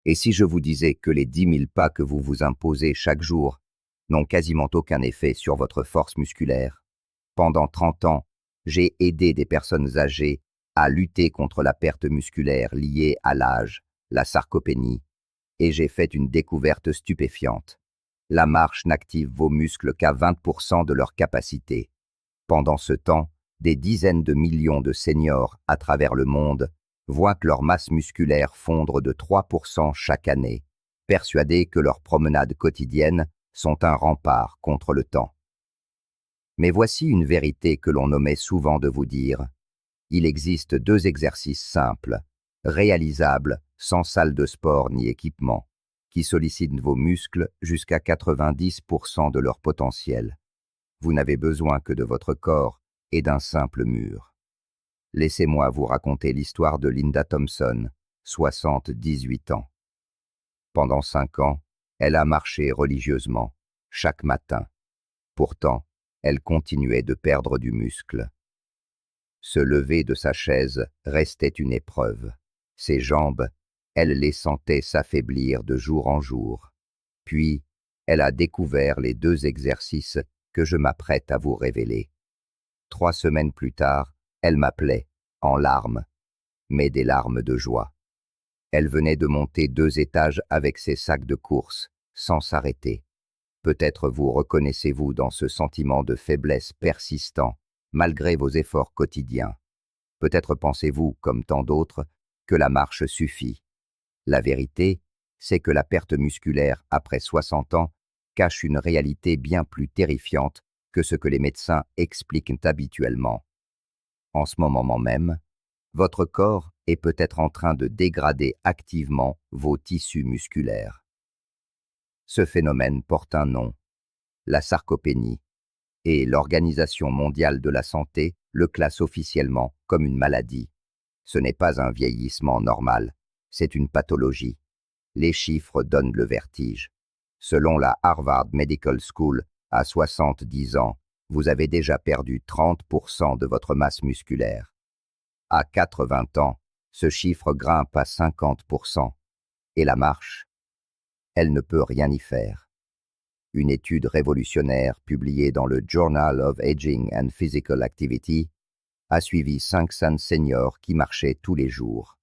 Et si je vous disais que les 10 000 pas que vous vous imposez chaque jour n'ont quasiment aucun effet sur votre force musculaire? Pendant 30 ans, j'ai aidé des personnes âgées à lutter contre la perte musculaire liée à l'âge, la sarcopénie, et j'ai fait une découverte stupéfiante. La marche n'active vos muscles qu'à 20% de leur capacité. Pendant ce temps, des dizaines de millions de seniors à travers le monde voient que leur masse musculaire fondre de 3% chaque année, persuadés que leurs promenades quotidiennes sont un rempart contre le temps. Mais voici une vérité que l'on omet souvent de vous dire. Il existe 2 exercices simples, réalisables, sans salle de sport ni équipement, qui sollicitent vos muscles jusqu'à 90% de leur potentiel. Vous n'avez besoin que de votre corps et d'un simple mur. Laissez-moi vous raconter l'histoire de Linda Thompson, 78 ans. Pendant 5 ans, elle a marché religieusement, chaque matin. Pourtant, elle continuait de perdre du muscle. Se lever de sa chaise restait une épreuve. Ses jambes, elle les sentait s'affaiblir de jour en jour. Puis, elle a découvert les 2 exercices que je m'apprête à vous révéler. 3 semaines plus tard, elle m'appelait, en larmes, mais des larmes de joie. Elle venait de monter 2 étages avec ses sacs de course, sans s'arrêter. Peut-être vous reconnaissez-vous dans ce sentiment de faiblesse persistant, malgré vos efforts quotidiens. Peut-être pensez-vous, comme tant d'autres, que la marche suffit. La vérité, c'est que la perte musculaire après 60 ans cache une réalité bien plus terrifiante que ce que les médecins expliquent habituellement. En ce moment même, votre corps est peut-être en train de dégrader activement vos tissus musculaires. Ce phénomène porte un nom, la sarcopénie, et l'Organisation mondiale de la santé le classe officiellement comme une maladie. Ce n'est pas un vieillissement normal, c'est une pathologie. Les chiffres donnent le vertige. Selon la Harvard Medical School, à 70 ans, vous avez déjà perdu 30% de votre masse musculaire. À 80 ans, ce chiffre grimpe à 50%. Et la marche? Elle ne peut rien y faire. Une étude révolutionnaire publiée dans le Journal of Aging and Physical Activity a suivi 500 seniors qui marchaient tous les jours.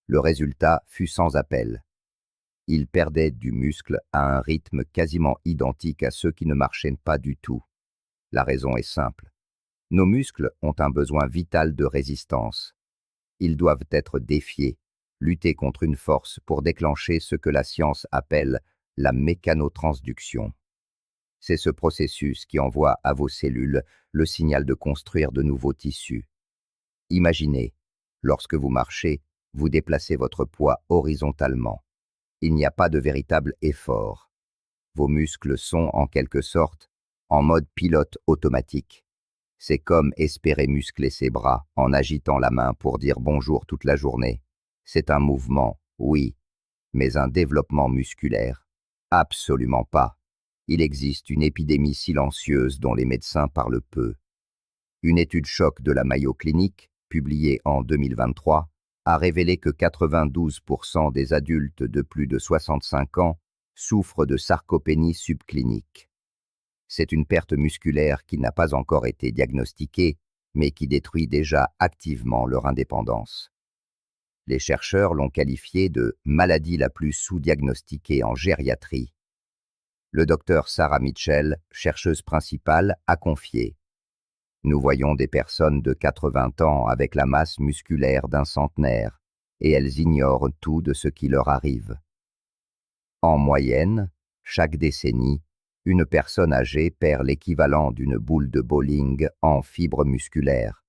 Le résultat fut sans appel. Ils perdaient du muscle à un rythme quasiment identique à ceux qui ne marchaient pas du tout. La raison est simple. Nos muscles ont un besoin vital de résistance. Ils doivent être défiés, lutter contre une force pour déclencher ce que la science appelle la mécanotransduction. C'est ce processus qui envoie à vos cellules le signal de construire de nouveaux tissus. Imaginez, lorsque vous marchez, vous déplacez votre poids horizontalement. Il n'y a pas de véritable effort. Vos muscles sont, en quelque sorte, en mode pilote automatique. C'est comme espérer muscler ses bras en agitant la main pour dire bonjour toute la journée. C'est un mouvement, oui, mais un développement musculaire? Absolument pas. Il existe une épidémie silencieuse dont les médecins parlent peu. Une étude choc de la Mayo Clinic, publiée en 2023, a révélé que 92% des adultes de plus de 65 ans souffrent de sarcopénie subclinique. C'est une perte musculaire qui n'a pas encore été diagnostiquée, mais qui détruit déjà activement leur indépendance. Les chercheurs l'ont qualifiée de maladie la plus sous-diagnostiquée en gériatrie. Le docteur Sarah Mitchell, chercheuse principale, a confié: nous voyons des personnes de 80 ans avec la masse musculaire d'un centenaire, et elles ignorent tout de ce qui leur arrive. En moyenne, chaque décennie, une personne âgée perd l'équivalent d'une boule de bowling en fibres musculaires.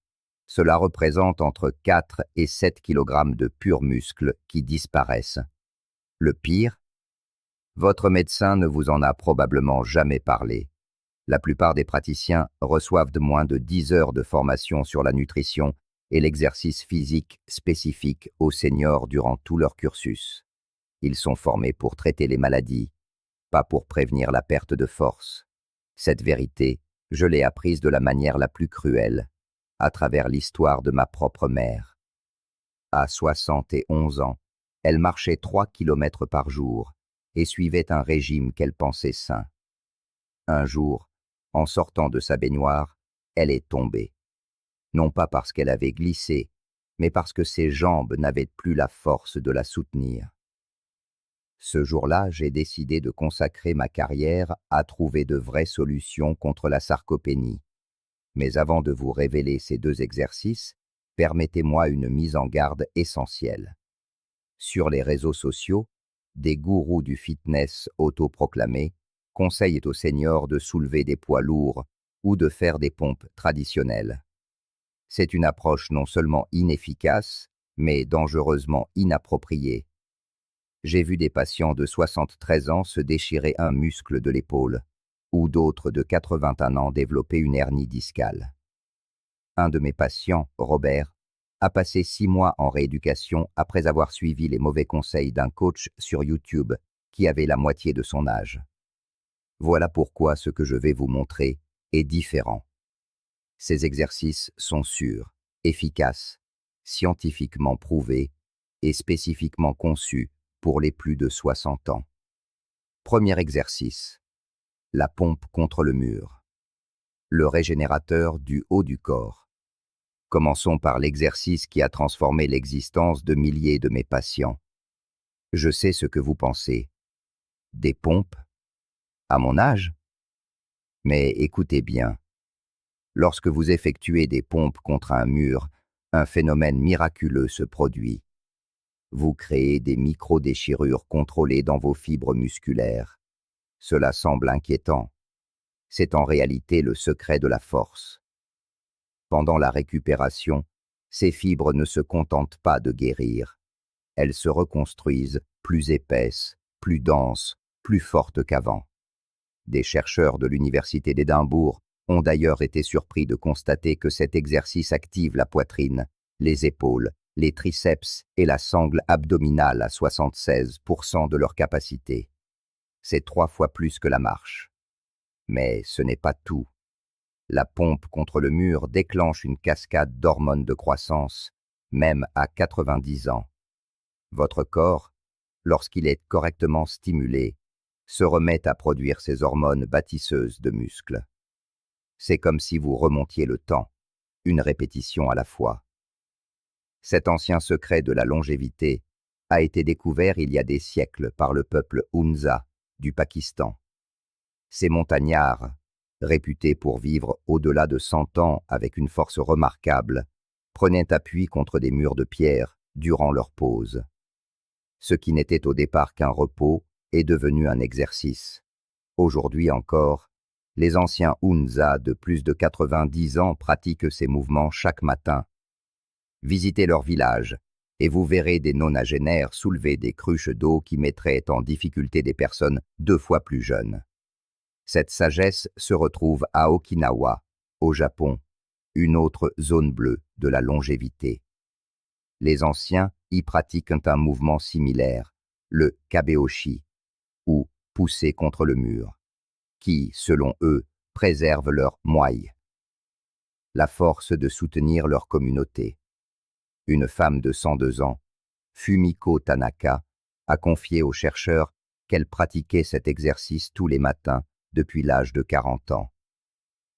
Cela représente entre 4 et 7 kg de purs muscles qui disparaissent. Le pire, votre médecin ne vous en a probablement jamais parlé. La plupart des praticiens reçoivent de moins de 10 heures de formation sur la nutrition et l'exercice physique spécifique aux seniors durant tout leur cursus. Ils sont formés pour traiter les maladies, pas pour prévenir la perte de force. Cette vérité, je l'ai apprise de la manière la plus cruelle, à travers l'histoire de ma propre mère. À 71 ans, Elle marchait 3 kilomètres par jour et suivait un régime qu'elle pensait sain. Un jour, en sortant de sa baignoire, elle est tombée. Non pas parce qu'elle avait glissé, mais parce que ses jambes n'avaient plus la force de la soutenir. Ce jour-là, j'ai décidé de consacrer ma carrière à trouver de vraies solutions contre la sarcopénie. Mais avant de vous révéler ces 2 exercices, permettez-moi une mise en garde essentielle. Sur les réseaux sociaux, des gourous du fitness autoproclamés conseillent aux seniors de soulever des poids lourds ou de faire des pompes traditionnelles. C'est une approche non seulement inefficace, mais dangereusement inappropriée. J'ai vu des patients de 73 ans se déchirer un muscle de l'épaule, ou d'autres de 81 ans développer une hernie discale. Un de mes patients, Robert, a passé 6 mois en rééducation après avoir suivi les mauvais conseils d'un coach sur YouTube qui avait la moitié de son âge. Voilà pourquoi ce que je vais vous montrer est différent. Ces exercices sont sûrs, efficaces, scientifiquement prouvés et spécifiquement conçus pour les plus de 60 ans. Premier exercice. La pompe contre le mur. Le régénérateur du haut du corps. Commençons par l'exercice qui a transformé l'existence de milliers de mes patients. Je sais ce que vous pensez. Des pompes? À mon âge? Mais écoutez bien. Lorsque vous effectuez des pompes contre un mur, un phénomène miraculeux se produit. Vous créez des micro-déchirures contrôlées dans vos fibres musculaires. Cela semble inquiétant. C'est en réalité le secret de la force. Pendant la récupération, ces fibres ne se contentent pas de guérir. Elles se reconstruisent plus épaisses, plus denses, plus fortes qu'avant. Des chercheurs de l'Université d'Édimbourg ont d'ailleurs été surpris de constater que cet exercice active la poitrine, les épaules, les triceps et la sangle abdominale à 76% de leur capacité. C'est 3 fois plus que la marche. Mais ce n'est pas tout. La pompe contre le mur déclenche une cascade d'hormones de croissance, même à 90 ans. Votre corps, lorsqu'il est correctement stimulé, se remet à produire ces hormones bâtisseuses de muscles. C'est comme si vous remontiez le temps, une répétition à la fois. Cet ancien secret de la longévité a été découvert il y a des siècles par le peuple Hunza du Pakistan. Ces montagnards, réputés pour vivre au-delà de 100 ans avec une force remarquable, prenaient appui contre des murs de pierre durant leur pause. Ce qui n'était au départ qu'un repos est devenu un exercice. Aujourd'hui encore, les anciens Hunza de plus de 90 ans pratiquent ces mouvements chaque matin. Visitez leur village et vous verrez des nonagénaires soulever des cruches d'eau qui mettraient en difficulté des personnes 2 fois plus jeunes. Cette sagesse se retrouve à Okinawa, au Japon, une autre zone bleue de la longévité. Les anciens y pratiquent un mouvement similaire, le kabeoshi, ou pousser contre le mur, qui, selon eux, préserve leur moai, la force de soutenir leur communauté. Une femme de 102 ans, Fumiko Tanaka, a confié aux chercheurs qu'elle pratiquait cet exercice tous les matins depuis l'âge de 40 ans.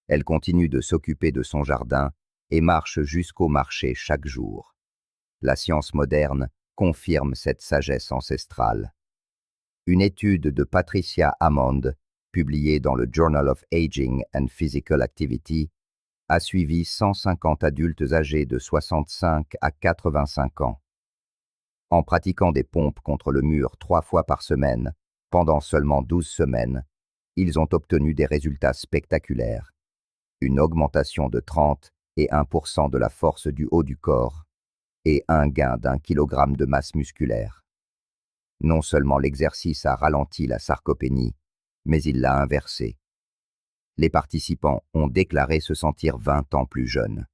Elle continue de s'occuper de son jardin et marche jusqu'au marché chaque jour. La science moderne confirme cette sagesse ancestrale. Une étude de Patricia Hammond, publiée dans le Journal of Aging and Physical Activity, a suivi 150 adultes âgés de 65 à 85 ans. En pratiquant des pompes contre le mur 3 fois par semaine, pendant seulement 12 semaines, ils ont obtenu des résultats spectaculaires. Une augmentation de 30 et 1% de la force du haut du corps et un gain d'1 kilogramme de masse musculaire. Non seulement l'exercice a ralenti la sarcopénie, mais il l'a inversée. Les participants ont déclaré se sentir 20 ans plus jeunes.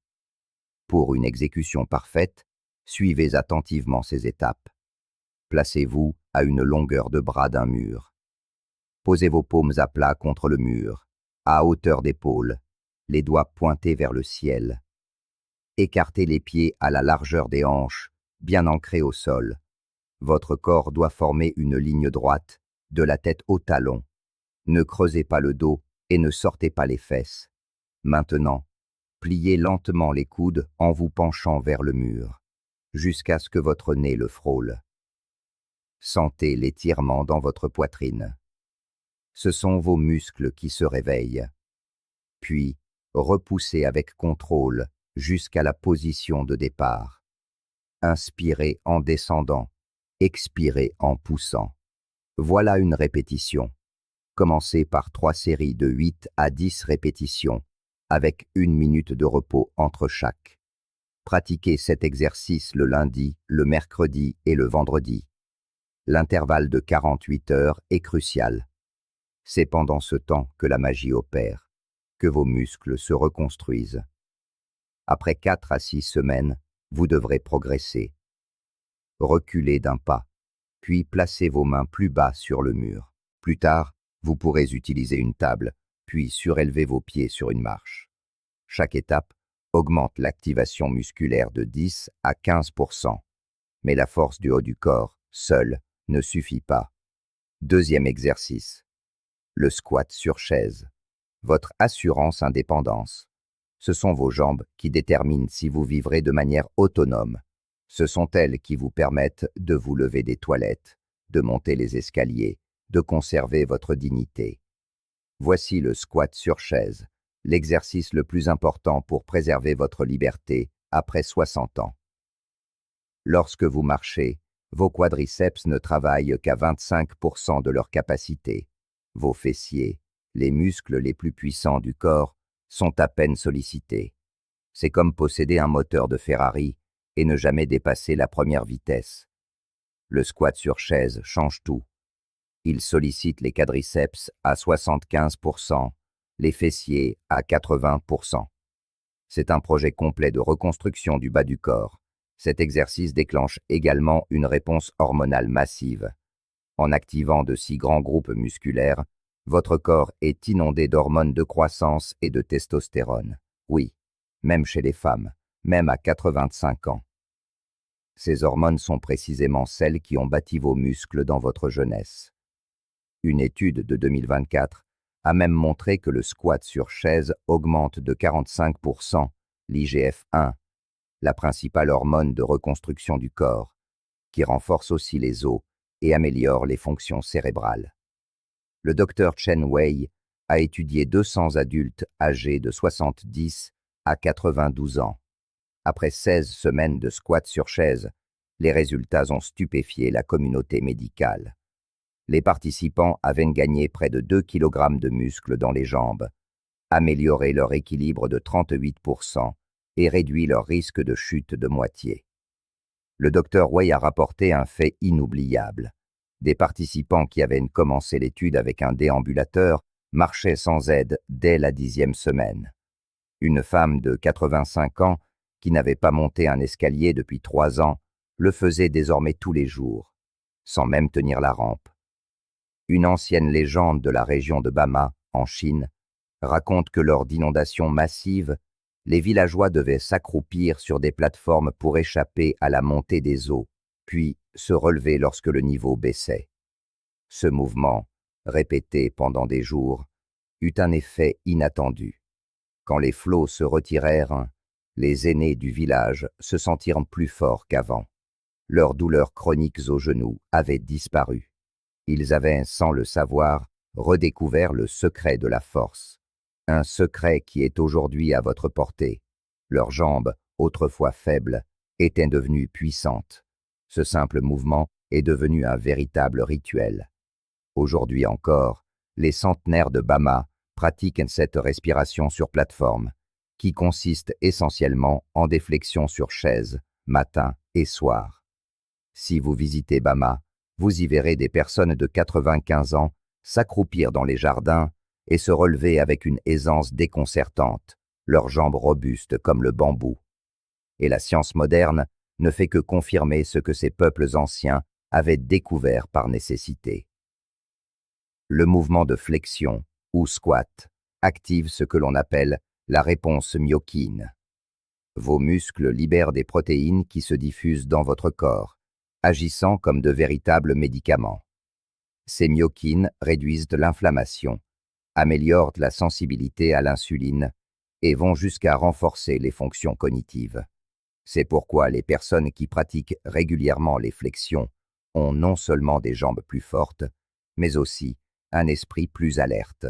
Pour une exécution parfaite, suivez attentivement ces étapes. Placez-vous à une longueur de bras d'un mur. Posez vos paumes à plat contre le mur, à hauteur d'épaule, les doigts pointés vers le ciel. Écartez les pieds à la largeur des hanches, bien ancrés au sol. Votre corps doit former une ligne droite, de la tête au talon. Ne creusez pas le dos et ne sortez pas les fesses. Maintenant, pliez lentement les coudes en vous penchant vers le mur, jusqu'à ce que votre nez le frôle. Sentez l'étirement dans votre poitrine. Ce sont vos muscles qui se réveillent. Puis, repoussez avec contrôle jusqu'à la position de départ. Inspirez en descendant, expirez en poussant. Voilà une répétition. Commencez par 3 séries de 8 à 10 répétitions, avec 1 minute de repos entre chaque. Pratiquez cet exercice le lundi, le mercredi et le vendredi. L'intervalle de 48 heures est crucial. C'est pendant ce temps que la magie opère, que vos muscles se reconstruisent. Après 4 à 6 semaines, vous devrez progresser. Reculez d'un pas, puis placez vos mains plus bas sur le mur. Plus tard, vous pourrez utiliser une table, puis surélever vos pieds sur une marche. Chaque étape augmente l'activation musculaire de 10 à 15%. Mais la force du haut du corps, seule, ne suffit pas. Deuxième exercice. Le squat sur chaise. Votre assurance indépendance. Ce sont vos jambes qui déterminent si vous vivrez de manière autonome. Ce sont elles qui vous permettent de vous lever des toilettes, de monter les escaliers, de conserver votre dignité. Voici le squat sur chaise, l'exercice le plus important pour préserver votre liberté après 60 ans. Lorsque vous marchez, vos quadriceps ne travaillent qu'à 25% de leur capacité. Vos fessiers, les muscles les plus puissants du corps, sont à peine sollicités. C'est comme posséder un moteur de Ferrari et ne jamais dépasser la première vitesse. Le squat sur chaise change tout. Il sollicite les quadriceps à 75%, les fessiers à 80%. C'est un projet complet de reconstruction du bas du corps. Cet exercice déclenche également une réponse hormonale massive. En activant de si grands groupes musculaires, votre corps est inondé d'hormones de croissance et de testostérone. Oui, même chez les femmes, même à 85 ans. Ces hormones sont précisément celles qui ont bâti vos muscles dans votre jeunesse. Une étude de 2024 a même montré que le squat sur chaise augmente de 45% l'IGF-1, la principale hormone de reconstruction du corps, qui renforce aussi les os et améliore les fonctions cérébrales. Le docteur Chen Wei a étudié 200 adultes âgés de 70 à 92 ans. Après 16 semaines de squat sur chaise, les résultats ont stupéfié la communauté médicale. Les participants avaient gagné près de 2 kg de muscles dans les jambes, amélioré leur équilibre de 38% et réduit leur risque de chute de moitié. Le docteur Wei a rapporté un fait inoubliable. Des participants qui avaient commencé l'étude avec un déambulateur marchaient sans aide dès la 10e semaine. Une femme de 85 ans, qui n'avait pas monté un escalier depuis 3 ans, le faisait désormais tous les jours, sans même tenir la rampe. Une ancienne légende de la région de Bama, en Chine, raconte que lors d'inondations massives, les villageois devaient s'accroupir sur des plateformes pour échapper à la montée des eaux, puis se relever lorsque le niveau baissait. Ce mouvement, répété pendant des jours, eut un effet inattendu. Quand les flots se retirèrent, les aînés du village se sentirent plus forts qu'avant. Leurs douleurs chroniques aux genoux avaient disparu. Ils avaient, sans le savoir, redécouvert le secret de la force. Un secret qui est aujourd'hui à votre portée. Leurs jambes, autrefois faibles, étaient devenues puissantes. Ce simple mouvement est devenu un véritable rituel. Aujourd'hui encore, les centenaires de Bama pratiquent cette respiration sur plateforme, qui consiste essentiellement en des flexions sur chaise, matin et soir. Si vous visitez Bama, vous y verrez des personnes de 95 ans s'accroupir dans les jardins et se relever avec une aisance déconcertante, leurs jambes robustes comme le bambou. Et la science moderne ne fait que confirmer ce que ces peuples anciens avaient découvert par nécessité. Le mouvement de flexion, ou squat, active ce que l'on appelle la réponse myokine. Vos muscles libèrent des protéines qui se diffusent dans votre corps, agissant comme de véritables médicaments. Ces myokines réduisent l'inflammation, améliorent la sensibilité à l'insuline et vont jusqu'à renforcer les fonctions cognitives. C'est pourquoi les personnes qui pratiquent régulièrement les flexions ont non seulement des jambes plus fortes, mais aussi un esprit plus alerte.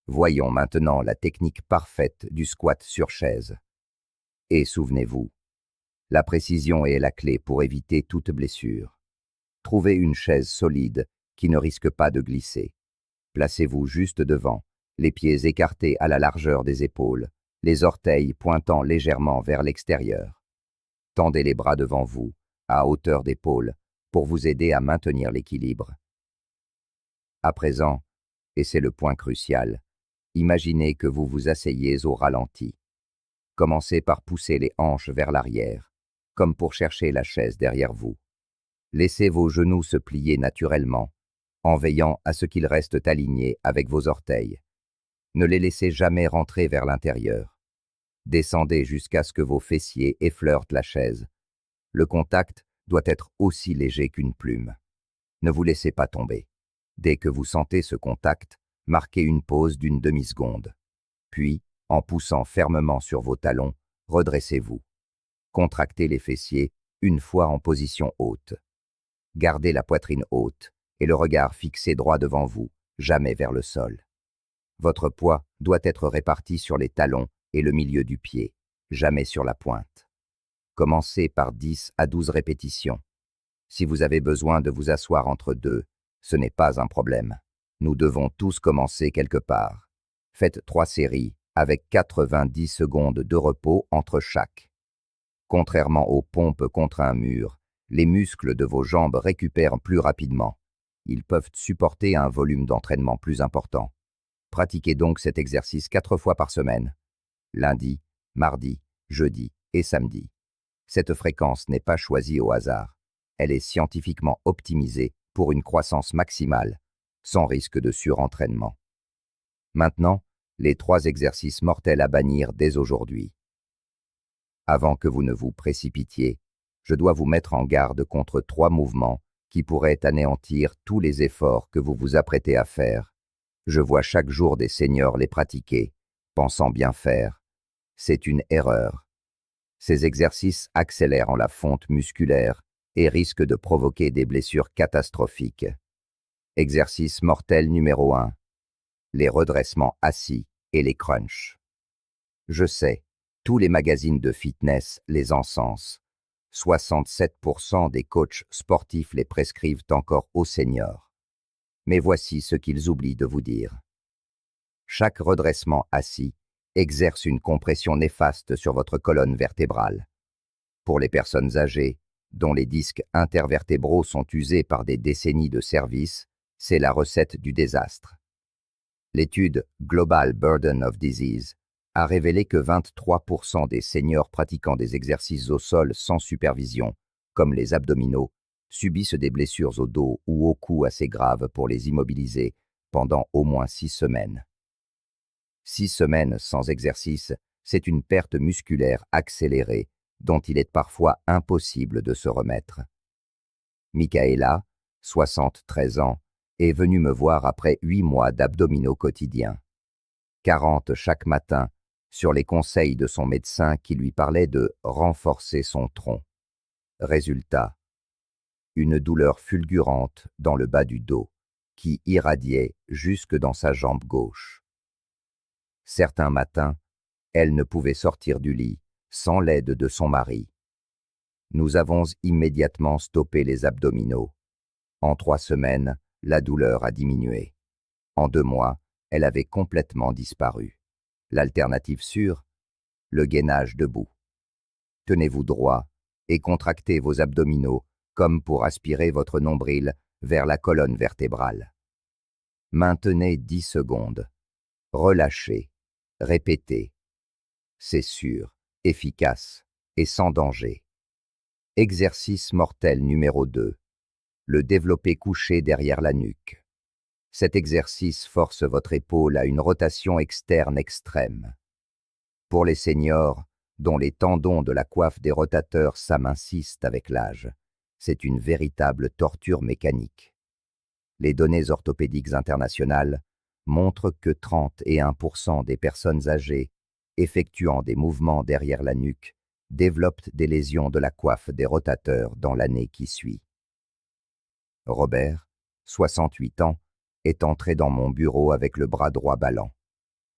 Voyons maintenant la technique parfaite du squat sur chaise. Et souvenez-vous, la précision est la clé pour éviter toute blessure. Trouvez une chaise solide qui ne risque pas de glisser. Placez-vous juste devant, les pieds écartés à la largeur des épaules, les orteils pointant légèrement vers l'extérieur. Tendez les bras devant vous, à hauteur d'épaule, pour vous aider à maintenir l'équilibre. À présent, et c'est le point crucial, imaginez que vous vous asseyez au ralenti. Commencez par pousser les hanches vers l'arrière, comme pour chercher la chaise derrière vous. Laissez vos genoux se plier naturellement, en veillant à ce qu'ils restent alignés avec vos orteils. Ne les laissez jamais rentrer vers l'intérieur. Descendez jusqu'à ce que vos fessiers effleurent la chaise. Le contact doit être aussi léger qu'une plume. Ne vous laissez pas tomber. Dès que vous sentez ce contact, marquez une pause d'une demi-seconde. Puis, en poussant fermement sur vos talons, redressez-vous. Contractez les fessiers une fois en position haute. Gardez la poitrine haute et le regard fixé droit devant vous, jamais vers le sol. Votre poids doit être réparti sur les talons et le milieu du pied, jamais sur la pointe. Commencez par 10 à 12 répétitions. Si vous avez besoin de vous asseoir entre deux, ce n'est pas un problème. Nous devons tous commencer quelque part. Faites 3 séries avec 90 secondes de repos entre chaque. Contrairement aux pompes contre un mur, les muscles de vos jambes récupèrent plus rapidement. Ils peuvent supporter un volume d'entraînement plus important. Pratiquez donc cet exercice 4 fois par semaine. Lundi, mardi, jeudi et samedi. Cette fréquence n'est pas choisie au hasard. Elle est scientifiquement optimisée pour une croissance maximale, sans risque de surentraînement. Maintenant, les 3 exercices mortels à bannir dès aujourd'hui. Avant que vous ne vous précipitiez, je dois vous mettre en garde contre 3 mouvements qui pourraient anéantir tous les efforts que vous vous apprêtez à faire. Je vois chaque jour des seniors les pratiquer, pensant bien faire. C'est une erreur. Ces exercices accélèrent la fonte musculaire et risquent de provoquer des blessures catastrophiques. Exercice mortel numéro 1. Les redressements assis et les crunchs. Je sais, tous les magazines de fitness les encensent. 67% des coachs sportifs les prescrivent encore aux seniors. Mais voici ce qu'ils oublient de vous dire. Chaque redressement assis exerce une compression néfaste sur votre colonne vertébrale. Pour les personnes âgées, dont les disques intervertébraux sont usés par des décennies de service, c'est la recette du désastre. L'étude Global Burden of Disease a révélé que 23% des seniors pratiquant des exercices au sol sans supervision, comme les abdominaux, subissent des blessures au dos ou au cou assez graves pour les immobiliser pendant au moins 6 semaines. 6 semaines sans exercice, c'est une perte musculaire accélérée dont il est parfois impossible de se remettre. Michaela, 73 ans, est venue me voir après 8 mois d'abdominaux quotidiens. 40 chaque matin, sur les conseils de son médecin qui lui parlait de renforcer son tronc. Résultat, une douleur fulgurante dans le bas du dos, qui irradiait jusque dans sa jambe gauche. Certains matins, elle ne pouvait sortir du lit sans l'aide de son mari. Nous avons immédiatement stoppé les abdominaux. En 3 semaines, la douleur a diminué. En 2 mois, elle avait complètement disparu. L'alternative sûre, le gainage debout. Tenez-vous droit et contractez vos abdominaux comme pour aspirer votre nombril vers la colonne vertébrale. Maintenez 10 secondes. Relâchez. Répétez. C'est sûr, efficace et sans danger. Exercice mortel numéro 2. Le développé couché derrière la nuque. Cet exercice force votre épaule à une rotation externe extrême. Pour les seniors, dont les tendons de la coiffe des rotateurs s'amincissent avec l'âge, C'est une véritable torture mécanique. Les données orthopédiques internationales montrent que 31% des personnes âgées effectuant des mouvements derrière la nuque développent des lésions de la coiffe des rotateurs dans l'année qui suit. Robert, 68 ans, est entré dans mon bureau avec le bras droit ballant.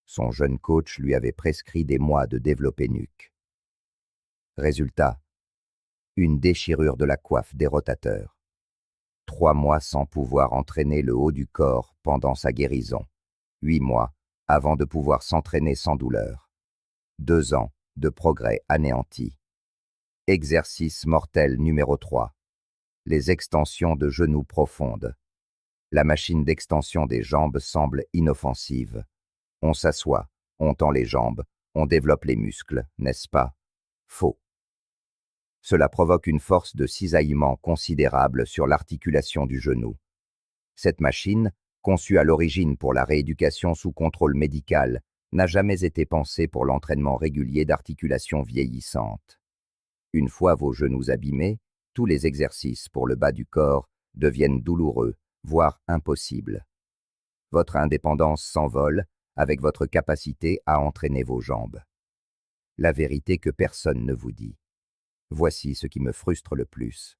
Son jeune coach lui avait prescrit des mois de développé nuque. Résultat, une déchirure de la coiffe des rotateurs. 3 mois sans pouvoir entraîner le haut du corps pendant sa guérison. 8 mois avant de pouvoir s'entraîner sans douleur. 2 ans de progrès anéantis. Exercice mortel numéro 3. Les extensions de genoux profondes. La machine d'extension des jambes semble inoffensive. On s'assoit, on tend les jambes, on développe les muscles, n'est-ce pas? Faux. Cela provoque une force de cisaillement considérable sur l'articulation du genou. Cette machine, conçue à l'origine pour la rééducation sous contrôle médical, n'a jamais été pensée pour l'entraînement régulier d'articulations vieillissantes. Une fois vos genoux abîmés, tous les exercices pour le bas du corps deviennent douloureux, voire impossibles. Votre indépendance s'envole avec votre capacité à entraîner vos jambes. La vérité que personne ne vous dit. Voici ce qui me frustre le plus.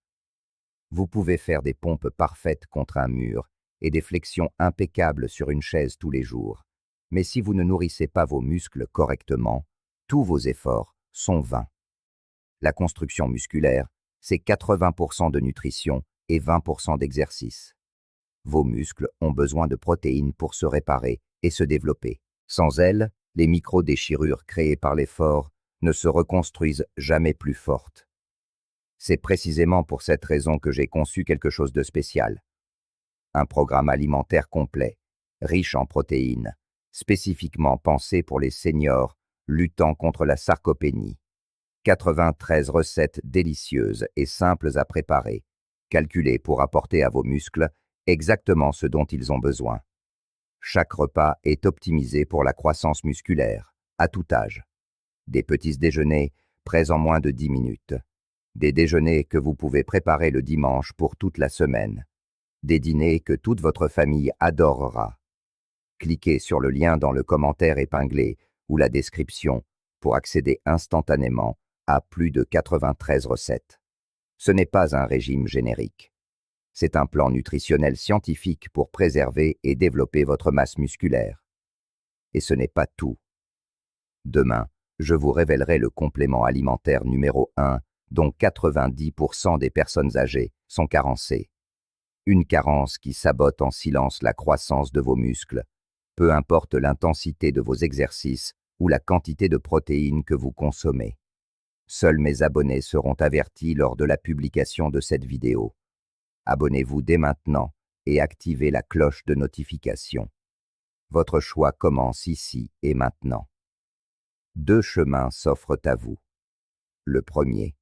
Vous pouvez faire des pompes parfaites contre un mur et des flexions impeccables sur une chaise tous les jours, mais si vous ne nourrissez pas vos muscles correctement, tous vos efforts sont vains. La construction musculaire, c'est 80% de nutrition et 20% d'exercice. Vos muscles ont besoin de protéines pour se réparer et se développer. Sans elles, les micro-déchirures créées par l'effort ne se reconstruisent jamais plus fortes. C'est précisément pour cette raison que j'ai conçu quelque chose de spécial. Un programme alimentaire complet, riche en protéines, spécifiquement pensé pour les seniors luttant contre la sarcopénie. 93 recettes délicieuses et simples à préparer, calculées pour apporter à vos muscles exactement ce dont ils ont besoin. Chaque repas est optimisé pour la croissance musculaire, à tout âge. Des petits déjeuners prêts en moins de 10 minutes. Des déjeuners que vous pouvez préparer le dimanche pour toute la semaine. Des dîners que toute votre famille adorera. Cliquez sur le lien dans le commentaire épinglé ou la description pour accéder instantanément à plus de 93 recettes. Ce n'est pas un régime générique. C'est un plan nutritionnel scientifique pour préserver et développer votre masse musculaire. Et ce n'est pas tout. Demain, je vous révélerai le complément alimentaire numéro 1 dont 90% des personnes âgées sont carencées. Une carence qui sabote en silence la croissance de vos muscles, peu importe l'intensité de vos exercices ou la quantité de protéines que vous consommez. Seuls mes abonnés seront avertis lors de la publication de cette vidéo. Abonnez-vous dès maintenant et activez la cloche de notification. Votre choix commence ici et maintenant. 2 chemins s'offrent à vous. Le premier,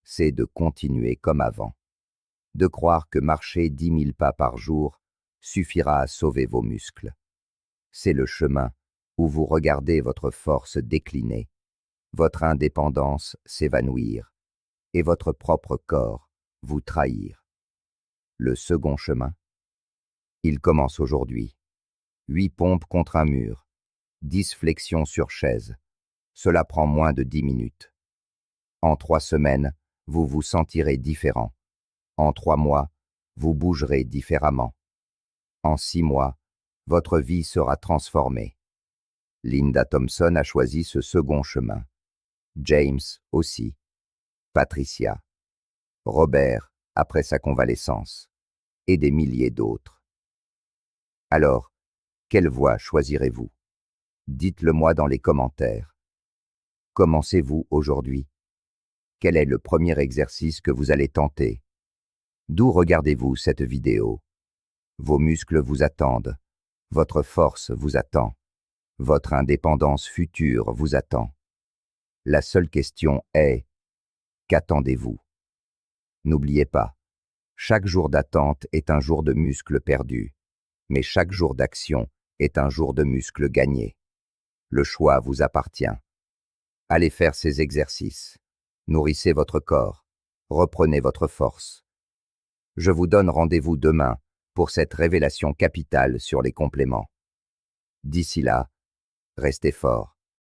c'est de continuer comme avant. De croire que marcher 10 000 pas par jour suffira à sauver vos muscles. C'est le chemin où vous regardez votre force décliner, votre indépendance s'évanouir et votre propre corps vous trahir. Le second chemin, il commence aujourd'hui. 8 pompes contre un mur, 10 flexions sur chaise. Cela prend moins de 10 minutes. En 3 semaines, vous vous sentirez différent. En 3 mois, vous bougerez différemment. En 6 mois, votre vie sera transformée. Linda Thompson a choisi ce second chemin. James aussi. Patricia. Robert, après sa convalescence. Et des milliers d'autres. Alors, quelle voie choisirez-vous? Dites-le-moi dans les commentaires. Commencez-vous aujourd'hui? Quel est le premier exercice que vous allez tenter? D'où regardez-vous cette vidéo? Vos muscles vous attendent. Votre force vous attend. Votre indépendance future vous attend. La seule question est, qu'attendez-vous? N'oubliez pas, chaque jour d'attente est un jour de muscles perdus, mais chaque jour d'action est un jour de muscles gagnés. Le choix vous appartient. Allez faire ces exercices. Nourrissez votre corps. Reprenez votre force. Je vous donne rendez-vous demain pour cette révélation capitale sur les compléments. D'ici là, restez forts.